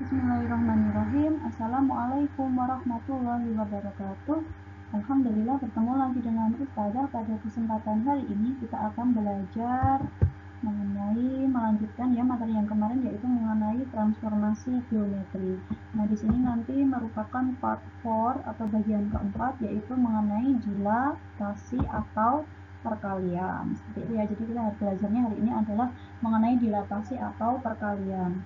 Bismillahirrahmanirrahim. Assalamualaikum warahmatullahi wabarakatuh. Alhamdulillah, bertemu lagi dengan Ustazah. Pada kesempatan hari ini kita akan belajar melanjutkan ya materi yang kemarin, yaitu mengenai transformasi geometri. Nah, di sini nanti merupakan part 4 atau bagian keempat, yaitu mengenai dilatasi atau perkalian. Seperti itu ya. Jadi kita belajarnya hari ini adalah mengenai dilatasi atau perkalian.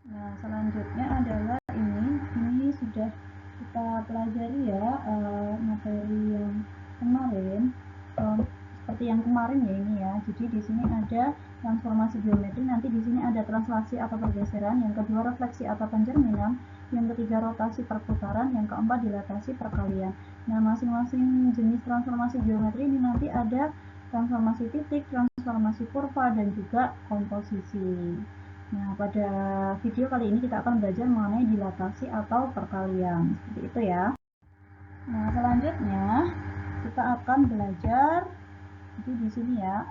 Nah, selanjutnya adalah ini sudah kita pelajari ya, materi yang kemarin, seperti yang kemarin ya ini ya. Jadi di sini ada transformasi geometri, nanti di sini ada translasi atau pergeseran, yang kedua refleksi atau pencerminan, yang ketiga rotasi perputaran, yang keempat dilatasi perkalian. Nah, masing-masing jenis transformasi geometri ini nanti ada transformasi titik, transformasi kurva, dan juga komposisi. Nah, pada video kali ini kita akan belajar mengenai dilatasi atau perkalian. Seperti itu ya. Nah, selanjutnya kita akan belajar jadi di sini ya,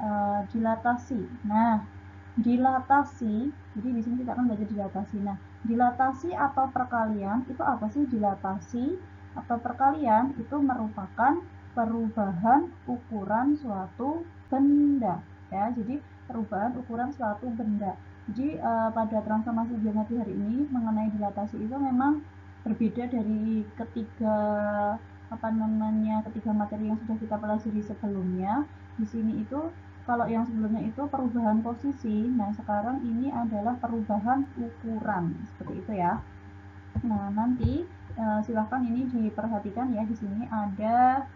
dilatasi. Nah, dilatasi, jadi di sini kita akan belajar dilatasi. Nah, dilatasi atau perkalian itu apa sih? Dilatasi atau perkalian itu merupakan perubahan ukuran suatu benda ya. Jadi perubahan ukuran suatu benda. Jadi pada transformasi geometri hari ini mengenai dilatasi itu memang berbeda dari ketiga materi yang sudah kita pelajari sebelumnya. Di sini itu kalau yang sebelumnya itu perubahan posisi, nah sekarang ini adalah perubahan ukuran, seperti itu ya. Nah, nanti silahkan ini diperhatikan ya, di sini ada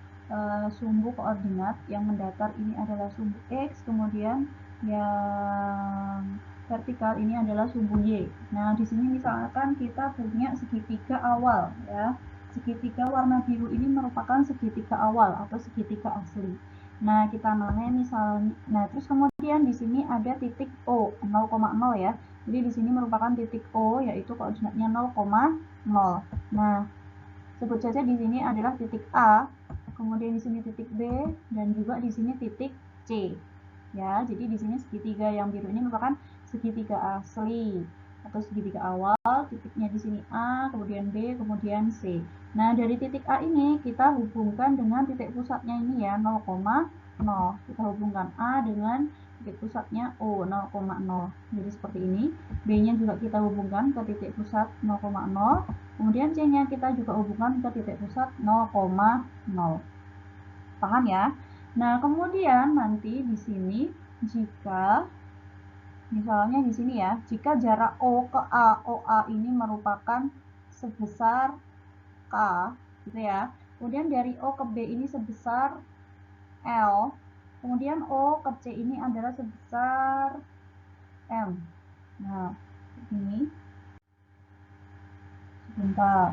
sumbu koordinat yang mendatar ini adalah sumbu X, kemudian yang vertikal ini adalah sumbu Y. Nah, di sini misalkan kita punya segitiga awal ya. Segitiga warna biru ini merupakan segitiga awal atau segitiga asli. Nah, kita namanya misalnya, nah terus kemudian di sini ada titik O 0,0 ya. Jadi di sini merupakan titik O, yaitu koordinatnya 0,0. Nah, sebut saja di sini adalah titik A, kemudian di sini titik B, dan juga di sini titik C. Ya, jadi di sini segitiga yang biru ini merupakan segitiga asli atau segitiga awal. Titiknya di sini A, kemudian B, kemudian C. Nah, dari titik A ini kita hubungkan dengan titik pusatnya ini ya, 0,0. Kita hubungkan A dengan titik pusatnya O, 0,0. Jadi seperti ini. B-nya juga kita hubungkan ke titik pusat 0,0. Kemudian C-nya kita juga hubungkan ke titik pusat 0,0. Paham ya? Nah, kemudian nanti di sini jika misalnya di sini ya, jika jarak O ke A, OA ini merupakan sebesar K, gitu ya. Kemudian dari O ke B ini sebesar L. Kemudian O ke C ini adalah sebesar M. Nah, ini sebentar.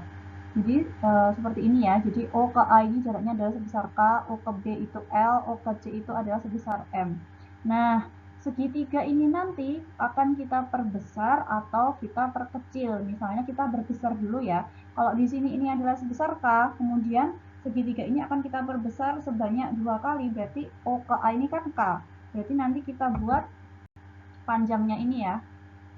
Jadi seperti ini ya. Jadi O ke A ini jaraknya adalah sebesar K, O ke B itu L, O ke C itu adalah sebesar M. Nah, segitiga ini nanti akan kita perbesar atau kita perkecil. Misalnya kita berbesar dulu ya. Kalau di sini ini adalah sebesar K, kemudian segitiga ini akan kita perbesar sebanyak 2 kali. Berarti O ke A ini kan K. Berarti nanti kita buat panjangnya ini ya.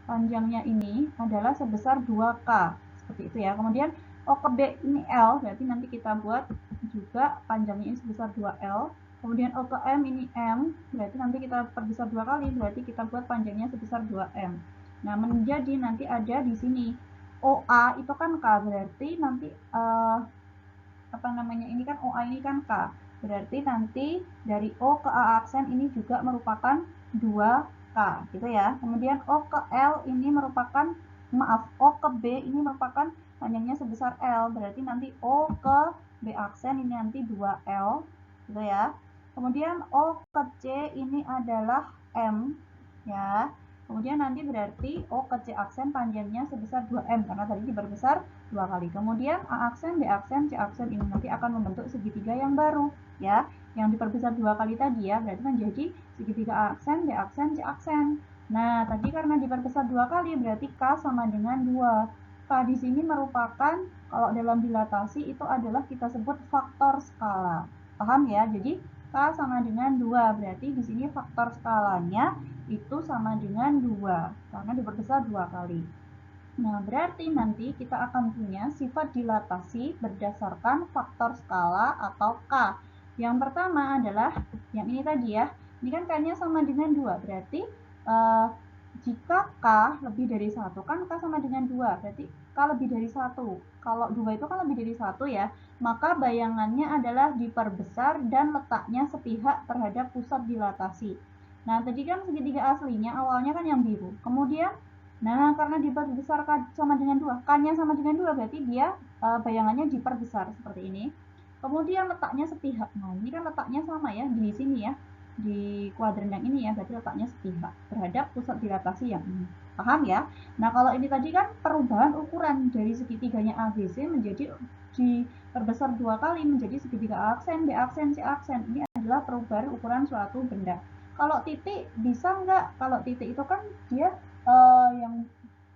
Panjangnya ini adalah sebesar 2K. Seperti itu ya. Kemudian O ke B ini L, berarti nanti kita buat juga panjangnya ini sebesar 2L. Kemudian O ke M ini M, berarti nanti kita perbesar 2 kali, berarti kita buat panjangnya sebesar 2M. Nah, menjadi nanti ada di sini OA itu kan K, berarti nanti ini kan OA ini kan K. Berarti nanti dari O ke A aksen ini juga merupakan 2K, gitu ya. Kemudian O ke L ini merupakan, O ke B ini merupakan panjangnya sebesar L, berarti nanti O ke B aksen ini nanti 2L, gitu ya. Kemudian O ke C ini adalah M, ya. Kemudian nanti berarti O ke C aksen panjangnya sebesar 2M, karena tadi diperbesar 2 kali. Kemudian A aksen, B aksen, C aksen ini nanti akan membentuk segitiga yang baru, ya. Yang diperbesar 2 kali tadi ya, berarti menjadi segitiga A aksen, B aksen, C aksen. Nah, tadi karena diperbesar 2 kali, berarti K sama dengan 2. K di sini merupakan, kalau dalam dilatasi itu adalah kita sebut faktor skala. Paham ya? Jadi K sama dengan 2, berarti di sini faktor skalanya itu sama dengan 2, karena diperbesar 2 kali. Nah, berarti nanti kita akan punya sifat dilatasi berdasarkan faktor skala atau K. Yang pertama adalah yang ini tadi ya. Ini kan K-nya sama dengan 2. Berarti jika K lebih dari 1, kan K sama dengan 2. Berarti K lebih dari 1. Kalau 2 itu kan lebih dari 1 ya. Maka bayangannya adalah diperbesar dan letaknya sepihak terhadap pusat dilatasi. Nah, tadi kan segitiga aslinya awalnya kan yang biru. Kemudian nah, karena diperbesar sama dengan 2, K-nya sama dengan 2, berarti dia bayangannya diperbesar seperti ini. Kemudian letaknya sepihak. Nah, ini kan letaknya sama ya, di sini ya. Di kuadran yang ini ya, berarti letaknya sepihak terhadap pusat dilatasi yang ini. Paham ya? Nah, kalau ini tadi kan perubahan ukuran dari segitiganya ABC menjadi diperbesar 2 kali menjadi segitiga A aksen, B aksen, C aksen. Ini adalah perubahan ukuran suatu benda. Kalau titik bisa nggak? Kalau titik itu kan dia yang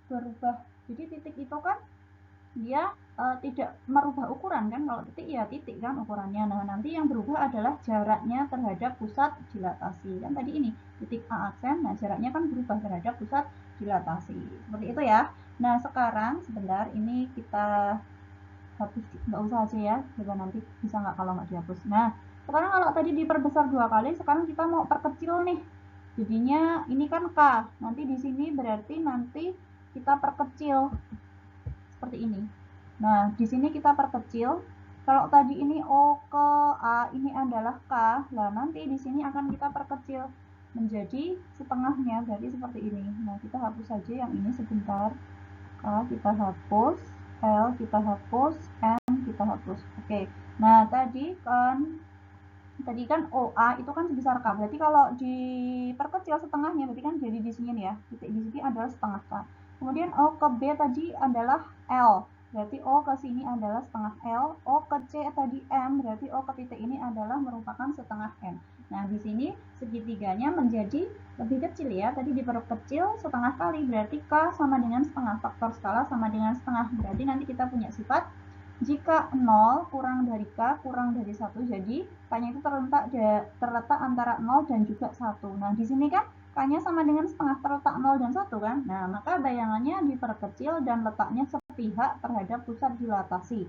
berubah. Jadi titik itu kan dia tidak merubah ukuran kan, kalau titik ya titik kan ukurannya. Nah, nanti yang berubah adalah jaraknya terhadap pusat dilatasi. Kan tadi ini titik A aksen, nah jaraknya kan berubah terhadap pusat dilatasi. Seperti itu ya. Nah, sekarang sebentar ini kita hapus, nggak usah aja ya, coba nanti bisa nggak kalau nggak dihapus. Nah, sekarang kalau tadi diperbesar 2 kali, sekarang kita mau perkecil nih. Jadinya ini kan K. Nanti di sini berarti nanti kita perkecil seperti ini. Nah, di sini kita perkecil. Kalau tadi ini O ke A ini adalah K, nah nanti di sini akan kita perkecil menjadi setengahnya, berarti seperti ini. Nah, kita hapus saja yang ini sebentar. K kita hapus, L kita hapus, M kita hapus. Oke. Nah, tadi kan OA itu kan sebesar K. Berarti kalau diperkecil setengahnya berarti kan jadi di sini nih ya. Titik di sini adalah setengah K. Kemudian O ke B tadi adalah L. Berarti O ke sini adalah setengah L. O ke C tadi M. Berarti O ke titik ini adalah merupakan setengah M. Nah, di sini segitiganya menjadi lebih kecil ya. Tadi diperkecil setengah kali. Berarti K sama dengan setengah. Faktor skala sama dengan setengah. Berarti nanti kita punya sifat jika 0 kurang dari K kurang dari 1, jadi K-nya itu terletak antara 0 dan juga 1. Nah, di sini kan K-nya sama dengan setengah, terletak 0 dan 1 kan. Nah, maka bayangannya diperkecil dan letaknya sepihak terhadap pusat dilatasi.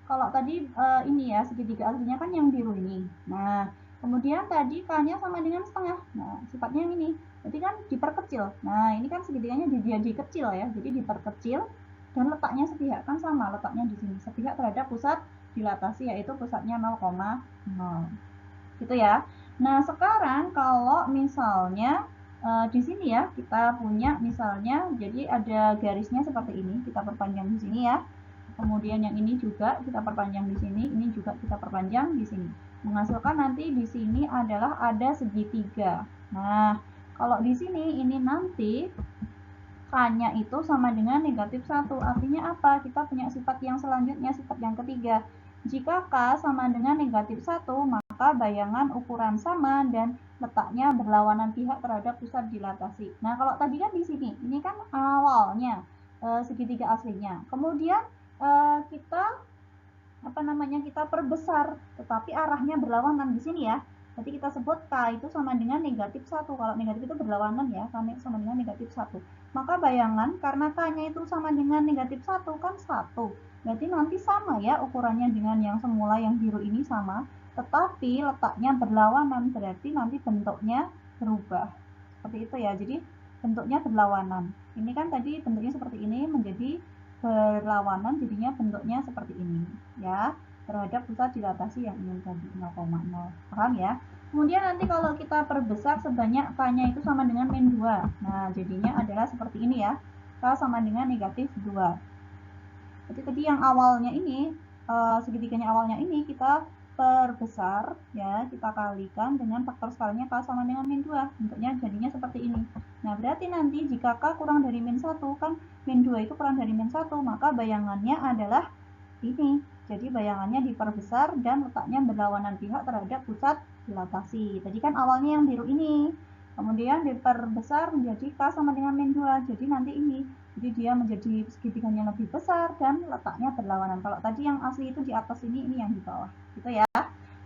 Kalau tadi ini ya, segitiga aslinya kan yang biru ini. Nah, kemudian tadi K-nya sama dengan setengah. Nah, sifatnya yang ini. Jadi kan diperkecil. Nah, ini kan segitiganya jadi kecil ya. Jadi diperkecil dan letaknya sepihak kan sama, letaknya di sini sepihak terhadap pusat dilatasi, yaitu pusatnya 0,0 gitu ya. Nah, sekarang kalau misalnya di sini ya kita punya misalnya, jadi ada garisnya seperti ini, kita perpanjang di sini ya. Kemudian yang ini juga kita perpanjang di sini, ini juga kita perpanjang di sini. Menghasilkan nanti di sini adalah ada segitiga. Nah, kalau di sini ini nanti K-nya itu sama dengan negatif 1. Artinya apa? Kita punya sifat yang selanjutnya, sifat yang ketiga. Jika K sama dengan negatif 1, maka bayangan ukuran sama dan letaknya berlawanan pihak terhadap pusat dilatasi. Nah, kalau tadi kan di sini, ini kan awalnya segitiga aslinya. Kemudian kita perbesar, tetapi arahnya berlawanan di sini ya. Jadi kita sebut K itu sama dengan negatif 1. Kalau negatif itu berlawanan ya, K sama dengan negatif 1. Maka bayangan karena K-nya itu sama dengan negatif 1 kan 1. Berarti nanti sama ya ukurannya dengan yang semula yang biru ini sama. Tetapi letaknya berlawanan, berarti nanti bentuknya berubah. Seperti itu ya, jadi bentuknya berlawanan. Ini kan tadi bentuknya seperti ini menjadi berlawanan, jadinya bentuknya seperti ini ya, terhadap pusat dilatasi yang ini tadi 0,0. Paham ya? Kemudian nanti kalau kita perbesar sebanyak K-nya itu sama dengan min 2. Nah, jadinya adalah seperti ini ya. K sama dengan negatif 2. Jadi tadi yang awalnya ini, segitiganya awalnya ini kita perbesar ya, kita kalikan dengan faktor skalanya K sama dengan min 2. Bentuknya jadinya seperti ini. Nah, berarti nanti jika K kurang dari min 1 kan min 2 itu kurang dari min 1, maka bayangannya adalah ini. Jadi bayangannya diperbesar dan letaknya berlawanan pihak terhadap pusat dilatasi. Tadi kan awalnya yang biru ini. Kemudian diperbesar menjadi K sama dengan min 2. Jadi nanti ini. Jadi dia menjadi segitiganya lebih besar dan letaknya berlawanan. Kalau tadi yang asli itu di atas ini yang di bawah. Gitu ya.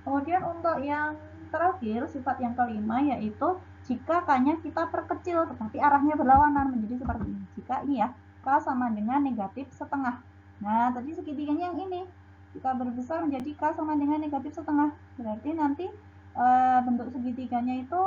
Kemudian untuk yang terakhir, sifat yang kelima yaitu jika K-nya kita perkecil tetapi arahnya berlawanan menjadi seperti ini. Jika ini ya, K sama dengan negatif setengah. Nah, tadi segitiganya yang ini. Kita berbesar menjadi K sama dengan negatif setengah. Berarti nanti bentuk segitiganya itu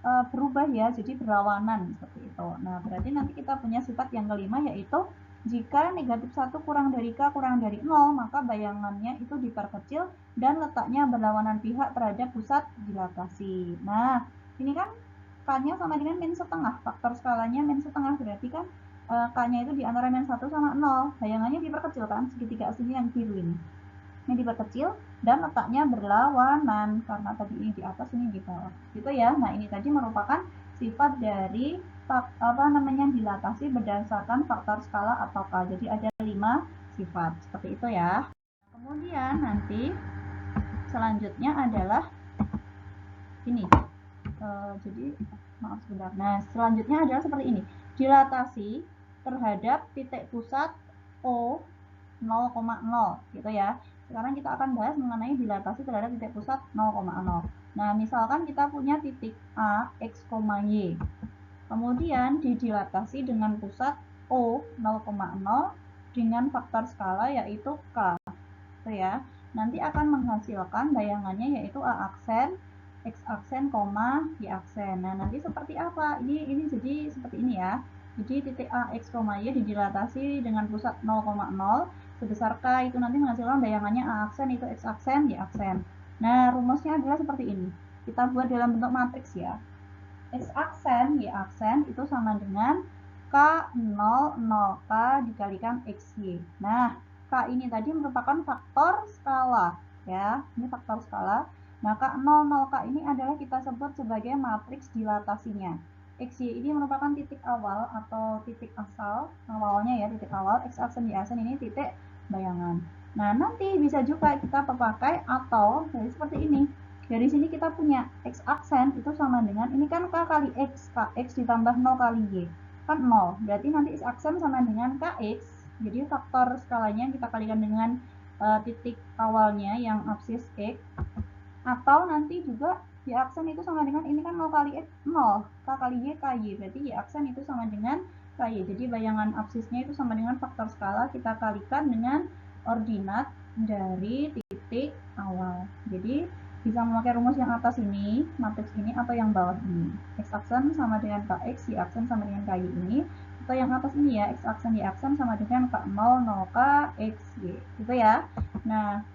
berubah ya, jadi berlawanan seperti itu. Nah, berarti nanti kita punya sifat yang kelima, yaitu jika negatif 1 kurang dari K kurang dari 0, maka bayangannya itu diperkecil dan letaknya berlawanan pihak terhadap pusat dilatasi. Nah, ini kan K-nya sama dengan min setengah, faktor skalanya min setengah, berarti kan K-nya itu di antara min 1 sama 0, bayangannya diperkecil kan, segitiga aslinya yang biru ini diperkecil dan letaknya berlawanan karena tadi ini di atas ini di bawah gitu ya. Nah, ini tadi merupakan sifat dari dilatasi berdasarkan faktor skala atau K. Jadi ada 5 sifat seperti itu ya. Kemudian nanti selanjutnya adalah ini. Jadi maaf sebentar. Nah, selanjutnya adalah seperti ini. Dilatasi terhadap titik pusat O 0,0 gitu ya. Sekarang kita akan bahas mengenai dilatasi terhadap titik pusat 0,0. Nah, misalkan kita punya titik A, X, Y. Kemudian didilatasi dengan pusat O 0,0 dengan faktor skala yaitu K. Gitu ya. Nanti akan menghasilkan bayangannya yaitu A aksen, X aksen, Y aksen. Nah, nanti seperti apa? Ini jadi seperti ini ya. Jadi titik A, X, Y didilatasi dengan pusat 0,0 sebesar K, itu nanti menghasilkan bayangannya A aksen itu X aksen, Y aksen. Nah, rumusnya adalah seperti ini. Kita buat dalam bentuk matriks ya. X aksen, Y aksen itu sama dengan K0, 0K dikalikan XY. Nah, K ini tadi merupakan faktor skala ya. Ini faktor skala. Nah, K0, 0K ini adalah kita sebut sebagai matriks dilatasinya. XY ini merupakan titik awal atau titik asal, awalnya ya, titik awal. X aksen, Y aksen ini titik bayangan. Nah, nanti bisa juga kita pakai atau dari seperti ini. Dari sini kita punya X aksen itu sama dengan, ini kan K kali X, KX ditambah 0 kali Y. Kan 0, berarti nanti X aksen sama dengan KX. Jadi faktor skalanya kita kalikan dengan titik awalnya yang absis X. Atau nanti juga Y aksen itu sama dengan, ini kan 0 kali X, 0. K kali Y, KY. Berarti Y aksen itu sama dengan KY. Jadi bayangan absisnya itu sama dengan faktor skala, kita kalikan dengan ordinat dari titik awal. Jadi bisa memakai rumus yang atas ini, matriks ini, atau yang bawah ini. X aksen sama dengan KX, Y aksen sama dengan KY ini. Atau yang atas ini ya, X aksen, Y aksen sama dengan K0, 0K, X, Y. Gitu ya. Nah,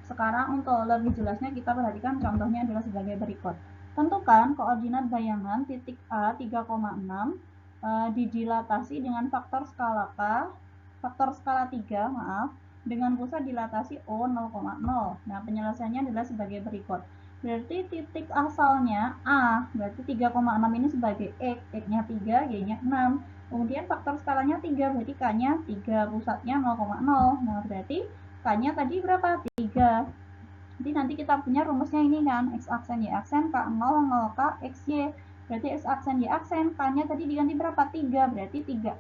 sekarang untuk lebih jelasnya kita perhatikan contohnya adalah sebagai berikut. Tentukan koordinat bayangan titik A 3,6 didilatasi dengan faktor skala K, faktor skala 3, maaf, dengan pusat dilatasi O 0,0. Nah, penyelesaiannya adalah sebagai berikut. Berarti titik asalnya A, berarti 3,6 ini sebagai X, X-nya 3, Y-nya 6. Kemudian faktor skalanya 3, berarti K-nya 3, pusatnya 0,0. Nah, berarti K-nya tadi berapa? 3. Jadi nanti kita punya rumusnya ini kan, X aksen, Y aksen, K0, 0K, XY. Berarti X aksen, Y aksen, K-nya tadi diganti berapa? 3. Berarti 3003.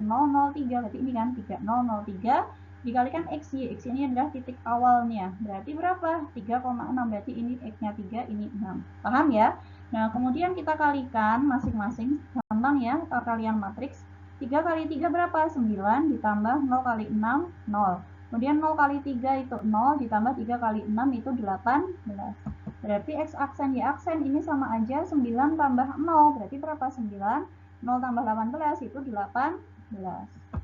Berarti ini kan 3003 dikalikan XY. XY ini adalah titik awalnya. Berarti berapa? 3,6. Berarti ini X-nya 3, ini 6. Paham ya? Nah, kemudian kita kalikan masing-masing. Gampang ya, perkalian matriks. 3 kali 3 berapa? 9 ditambah 0 kali 6, 0. Kemudian 0 kali 3 itu 0 ditambah 3 kali 6 itu 18. Berarti X aksen, Y aksen ini sama aja 9 tambah 0. Berarti berapa? 9. 0 tambah 18 itu 18.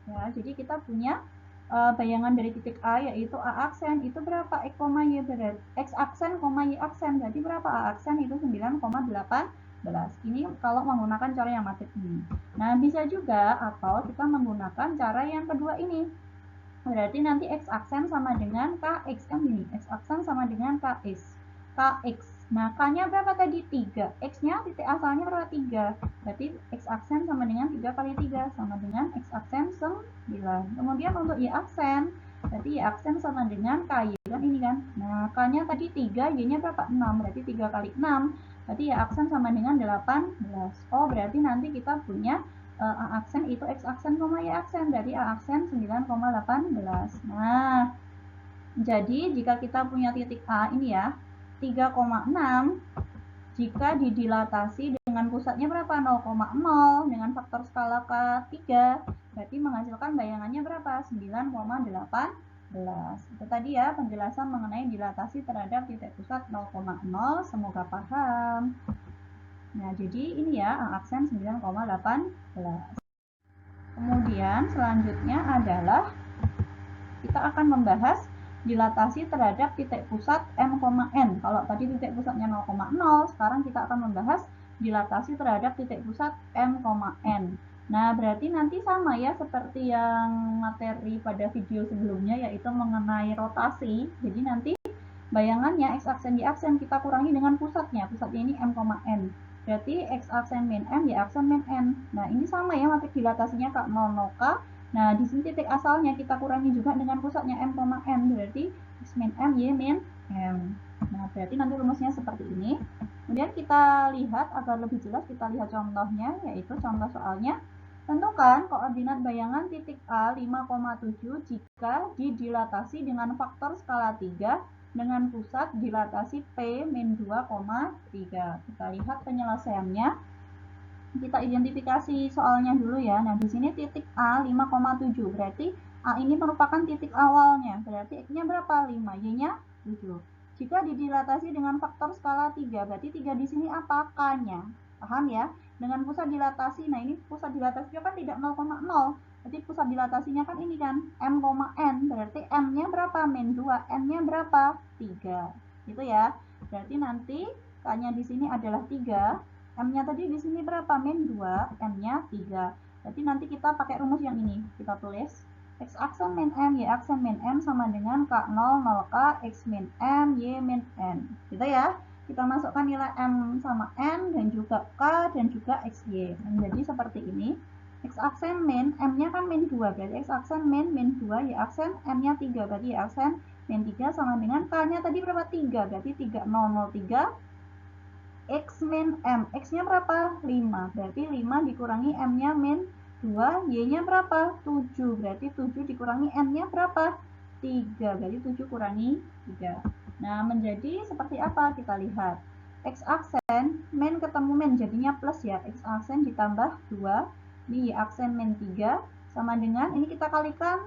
Ya, jadi kita punya bayangan dari titik A yaitu A aksen itu berapa? X, Y berarti X aksen, Y aksen. Berarti berapa? A aksen itu 9,18. Ini kalau menggunakan cara yang matriks ini. Nah, bisa juga atau kita menggunakan cara yang kedua ini. Berarti nanti X aksen sama dengan KX kan gini. X aksen sama dengan KX. Nah, K-nya berapa tadi? 3. X-nya titik asalnya berapa? 3. Berarti X aksen sama dengan 3 kali 3 sama dengan X aksen 9. Kemudian untuk Y aksen, berarti Y aksen sama dengan KY kan ini kan. Nah, K-nya tadi 3, Y-nya berapa? 6. Berarti 3 kali 6. Berarti Y aksen sama dengan 18. Oh, berarti nanti kita punya A aksen itu X aksen, Y aksen. Dari A aksen 9,18. Nah, jadi jika kita punya titik A ini ya, 3,6, jika didilatasi dengan pusatnya berapa? 0,0 dengan faktor skala K3, berarti menghasilkan bayangannya berapa? 9,18. Itu tadi ya penjelasan mengenai dilatasi terhadap titik pusat 0,0. Semoga paham. Nah, jadi ini ya aksen 9,18. Kemudian selanjutnya adalah kita akan membahas dilatasi terhadap titik pusat M,N. Kalau tadi titik pusatnya 0,0, sekarang kita akan membahas dilatasi terhadap titik pusat M,N. Nah, berarti nanti sama ya seperti yang materi pada video sebelumnya, yaitu mengenai rotasi. Jadi nanti bayangannya X aksen Y aksen kita kurangi dengan pusatnya. Pusatnya ini M,N. Berarti X aksen min M, Y aksen min N. Nah, ini sama ya matrik dilatasinya K0, 0K. Nah, di sini titik asalnya kita kurangi juga dengan pusatnya M,N. Berarti X min M, Y min M. Nah, berarti nanti rumusnya seperti ini. Kemudian kita lihat agar lebih jelas, kita lihat contohnya, yaitu contoh soalnya. Tentukan koordinat bayangan titik A 5,7 jika didilatasi dengan faktor skala 3 dengan pusat dilatasi P min 2,3. Kita lihat penyelesaiannya. Kita identifikasi soalnya dulu ya. Nah, di sini titik A 5,7. Berarti A ini merupakan titik awalnya. Berarti X-nya berapa? 5, Y-nya 7. Jika didilatasi dengan faktor skala 3, berarti 3 di sini apa? K-nya. Paham ya? Dengan pusat dilatasi, nah ini pusat dilatasinya kan tidak 0,0. Berarti pusat dilatasinya kan ini kan M,N. Berarti M-nya berapa? Min 2. N-nya berapa? 3. Gitu ya. Berarti nanti K-nya di sini adalah 3. M-nya tadi di sini berapa? Min 2, M-nya 3. Berarti nanti kita pakai rumus yang ini. Kita tulis X aksen min M, Y aksen min M sama dengan K0, 0K, X min M, Y min N. Gitu ya. Kita masukkan nilai M sama N dan juga K dan juga XY. Menjadi seperti ini. X aksen min, M-nya kan min 2. Berarti X aksen min 2, Y aksen M-nya 3. Berarti Y aksen min 3 sama dengan K-nya tadi berapa? 3. Berarti 3003. X min M. X-nya berapa? 5. Berarti 5 dikurangi M-nya min 2. Y-nya berapa? 7. Berarti 7 dikurangi N-nya berapa? 3. Berarti 7 kurangi 3. Nah, menjadi seperti apa? Kita lihat. X aksen, min ketemu min, jadinya plus ya. X aksen ditambah 2. Ini Y aksen min 3. Sama dengan, ini kita kalikan,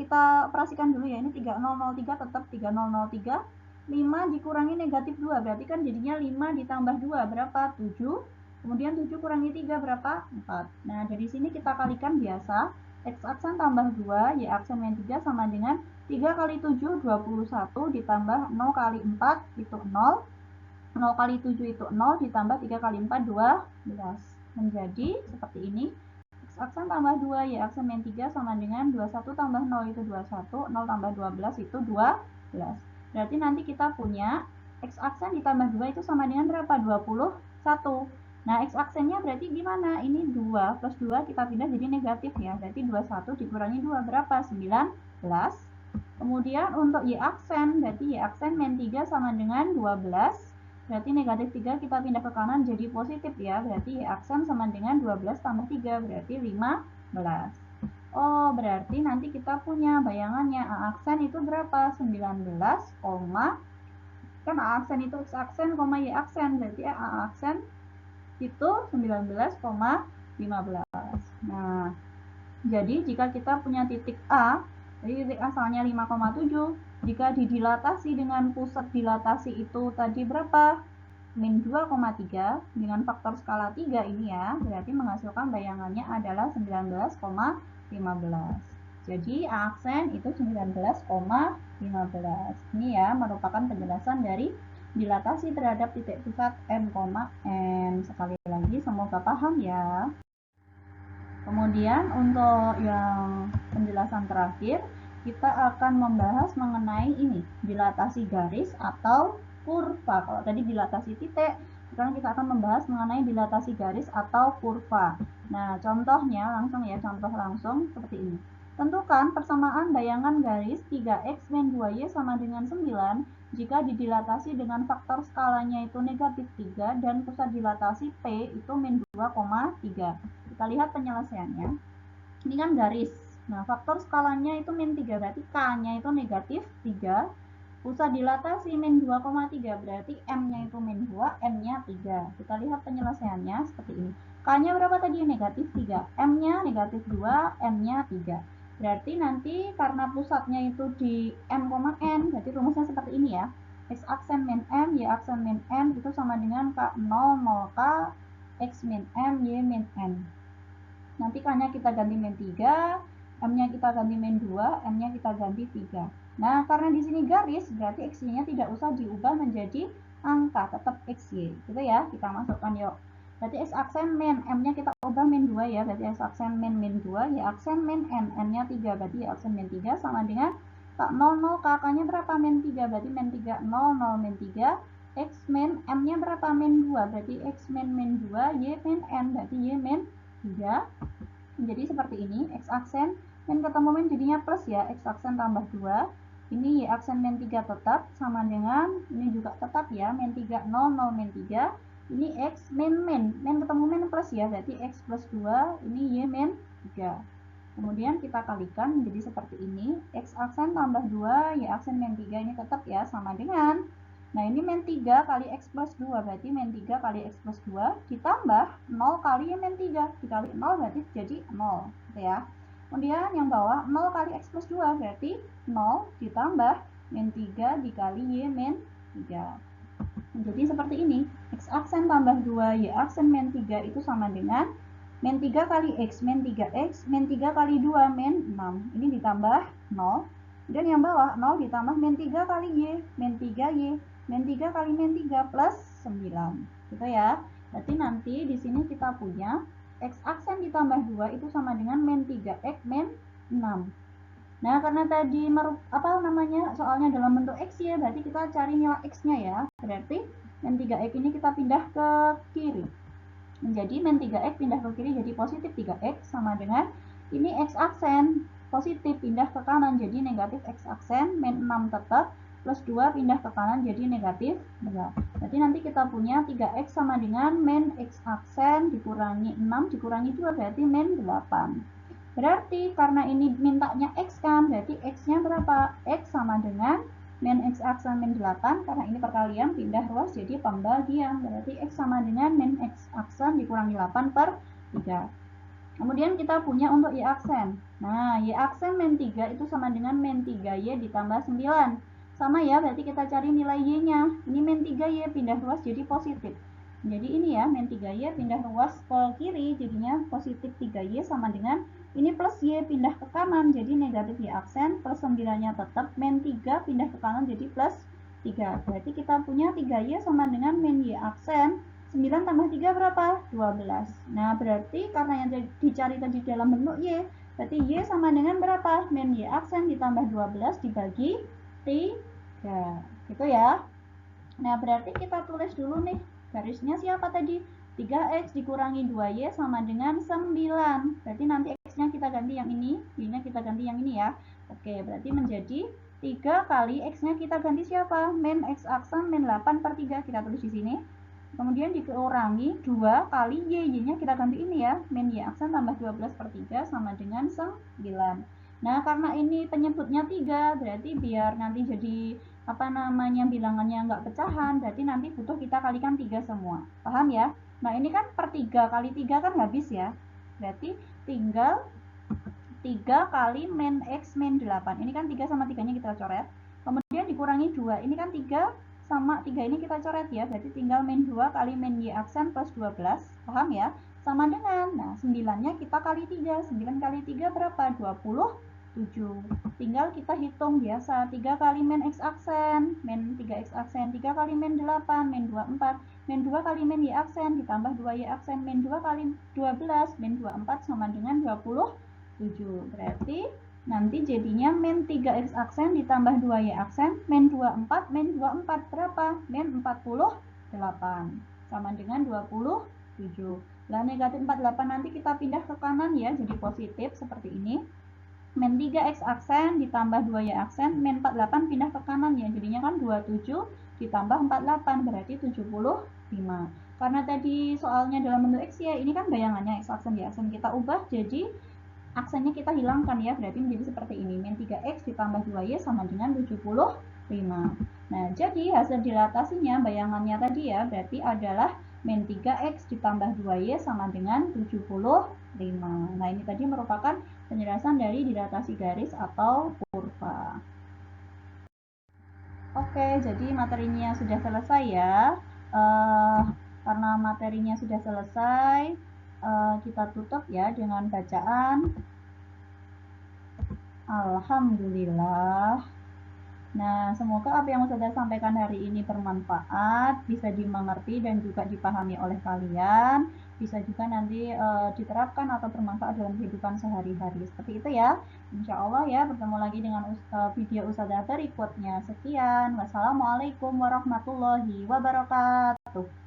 kita operasikan dulu ya. Ini 3003 tetap 3003. 5 dikurangi negatif 2, berarti kan jadinya 5 ditambah 2, berapa? 7. Kemudian 7 kurangi 3, berapa? 4. Nah, dari sini kita kalikan biasa. X aksen tambah 2, Y aksen min 3 sama dengan 3 kali 7, 21, ditambah 0 kali 4, itu 0. 0 kali 7 itu 0, ditambah 3 kali 4, 12. Menjadi seperti ini. X aksen tambah 2, Y aksen min 3 sama dengan 21 tambah 0 itu 21, 0 tambah 12 itu 12. Berarti nanti kita punya X aksen ditambah 2 itu sama dengan berapa? 21. Nah, X aksennya berarti gimana? Ini 2 plus 2 kita pindah jadi negatif ya. Berarti 21 dikurangi 2 berapa? 19. Kemudian untuk Y aksen, berarti Y aksen min 3 sama dengan 12. Berarti negatif 3 kita pindah ke kanan jadi positif ya. Berarti Y aksen sama dengan 12 tambah 3, berarti 15. Oh, berarti nanti kita punya bayangannya A aksen itu berapa? 19, kan A aksen itu X aksen, Y aksen. Berarti A aksen itu 19,15. Nah, jadi jika kita punya titik A, jadi titik asalnya 5,7, jika didilatasi dengan pusat dilatasi itu tadi berapa? Min 2,3 dengan faktor skala 3 ini ya, berarti menghasilkan bayangannya adalah 19,15. Jadi A aksen itu 19,15. Ini ya merupakan penjelasan dari dilatasi terhadap titik pusat M,N. Sekali lagi semoga paham ya. Kemudian untuk yang penjelasan terakhir, kita akan membahas mengenai ini, dilatasi garis atau kurva. Kalau tadi dilatasi titik, sekarang kita akan membahas mengenai dilatasi garis atau kurva. Nah, contohnya langsung ya, contoh langsung seperti ini. Tentukan persamaan bayangan garis 3x min 2y sama dengan 9 jika didilatasi dengan faktor skalanya itu negatif 3 dan pusat dilatasi P itu min 2,3. Kita lihat penyelesaiannya. Ini kan garis. Nah, faktor skalanya itu min 3, berarti K-nya itu negatif 3. Pusat dilatasi min 2,3, berarti M-nya itu min 2, N-nya 3. Kita lihat penyelesaiannya seperti ini. K-nya berapa tadi? Negatif 3. M-nya negatif 2, N-nya 3. Berarti nanti karena pusatnya itu di M, N, berarti rumusnya seperti ini ya. X aksen min M, Y aksen min N itu sama dengan K0, 0K, X min M, Y min N. Nanti K-nya kita ganti min 3, M-nya kita ganti min 2, N-nya kita ganti 3. Nah, karena di sini garis, berarti X-nya tidak usah diubah menjadi angka, tetap XY. Gitu ya, kita masukkan yuk. Berarti X aksen min, M-nya kita ubah min 2 ya, berarti X aksen min 2, Y aksen min N, N-nya 3, berarti Y aksen min 3 sama dengan K0, 0, K-nya berapa? Min 3, berarti min 3, 0, 0, min 3. X min, M-nya berapa? Min 2, berarti X min 2, Y min N, berarti Y min 3. Jadi seperti ini, X aksen min ketemu min jadinya plus ya, X aksen tambah 2. Ini Y aksen min 3 tetap sama dengan, ini juga tetap ya, min 3, 0, 0, min 3. Ini X min ketemu min plus ya, berarti X plus 2, ini Y min 3. Kemudian kita kalikan menjadi seperti ini, X aksen tambah 2, Y aksen min 3 ini tetap ya, sama dengan, nah ini min 3 kali X plus 2, berarti min 3 kali X plus 2, ditambah 0 kali min 3, dikali 0 berarti jadi 0, gitu ya. Kemudian yang bawah 0 kali X plus 2, berarti 0 ditambah min 3 dikali Y min 3. Jadi seperti ini, X aksen tambah 2, Y aksen min 3 itu sama dengan min 3 kali X, min 3X, min 3 kali 2, min 6. Ini ditambah 0. Dan yang bawah 0 ditambah min 3 kali Y, min 3Y, min 3 kali min 3 plus 9. Gitu ya. Berarti nanti di sini kita punya X aksen ditambah 2 itu sama dengan min 3X, min 6. Nah, karena tadi soalnya dalam bentuk X ya, berarti kita cari nilai X-nya ya. Berarti min 3X ini kita pindah ke kiri. Menjadi min 3X pindah ke kiri jadi positif 3X sama dengan ini X aksen positif pindah ke kanan jadi negatif X aksen, min 6 tetap, plus 2 pindah ke kanan jadi negatif 2. Berarti nanti kita punya 3X sama dengan min X aksen dikurangi 6 dikurangi 2 berarti min 8. Berarti karena ini mintanya X kan, berarti X-nya berapa? X sama dengan min X aksen min 8, karena ini perkalian pindah ruas jadi pembagian. Berarti X sama dengan min X aksen dikurangi 8 per 3. Kemudian kita punya untuk Y aksen. Nah, Y aksen min 3 itu sama dengan min 3Y ditambah 9. Sama ya, berarti kita cari nilai Y-nya. Ini min 3Y pindah ruas jadi positif. Jadi ini ya, min 3Y pindah ruas ke kiri, jadinya positif 3Y sama dengan ini plus Y pindah ke kanan jadi negatif Y aksen, plus 9-nya tetap, min 3 pindah ke kanan jadi plus 3. Berarti kita punya 3Y sama dengan min Y aksen, 9 tambah 3 berapa? 12. Nah, berarti karena yang dicari tadi dalam bentuk Y, berarti Y sama dengan berapa? Min Y aksen ditambah 12 dibagi 3. Gitu ya. Nah, berarti kita tulis dulu nih, garisnya siapa tadi? 3X dikurangi 2Y sama dengan 9. Berarti nanti X-nya kita ganti yang ini, Y-nya kita ganti yang ini ya. Oke, berarti menjadi 3 kali X-nya kita ganti siapa? Min X aksen min 8 per 3. Kita tulis di sini. Kemudian dikurangi 2 kali Y. Y-nya kita ganti ini ya. Min Y aksen tambah 12 per 3 sama dengan 9. Nah, karena ini penyebutnya 3, berarti biar nanti jadi bilangannya nggak pecahan, berarti nanti butuh kita kalikan 3 semua. Paham ya? Nah, ini kan per 3 kali 3 kan habis ya. Berarti tinggal 3 kali min X min 8. Ini kan 3 sama 3-nya kita coret. Kemudian dikurangi 2. Ini kan 3 sama 3 ini kita coret ya. Berarti tinggal min 2 kali min Y aksen plus 12. Paham ya? Sama dengan, nah 9-nya kita kali 3. 9 kali 3 berapa? 27. Tinggal kita hitung biasa. 3 kali min X aksen, min 3X aksen, 3 kali min 8, min 24, min 2 kali min Y aksen, ditambah 2Y aksen, min 2 kali 12, min 24 sama dengan 27. Berarti nanti jadinya min 3X aksen ditambah 2Y aksen, min 24, min 24 berapa? Min 48. Sama dengan 27. Lah negatif 48 nanti kita pindah ke kanan ya, jadi positif seperti ini. Min 3X aksen ditambah 2Y aksen, min 48 pindah ke kanan ya, jadinya kan 27 ditambah 48 berarti 75. Karena tadi soalnya dalam bentuk X ya, ini kan bayangannya X aksen Y aksen, kita ubah jadi aksennya kita hilangkan ya, berarti menjadi seperti ini, min 3X ditambah 2Y sama dengan 75. Nah, jadi hasil dilatasinya bayangannya tadi ya, berarti adalah min 3x ditambah 2y sama dengan 75. Nah, ini tadi merupakan penjelasan dari dilatasi garis atau kurva. Oke, jadi materinya sudah selesai ya. Karena materinya sudah selesai, kita tutup ya dengan bacaan Alhamdulillah. Nah, semoga apa yang Ustazah sampaikan hari ini bermanfaat, bisa dimengerti dan juga dipahami oleh kalian, bisa juga nanti diterapkan atau bermanfaat dalam kehidupan sehari-hari. Seperti itu ya. Insya Allah ya, bertemu lagi dengan video Ustazah berikutnya. Sekian. Wassalamualaikum warahmatullahi wabarakatuh.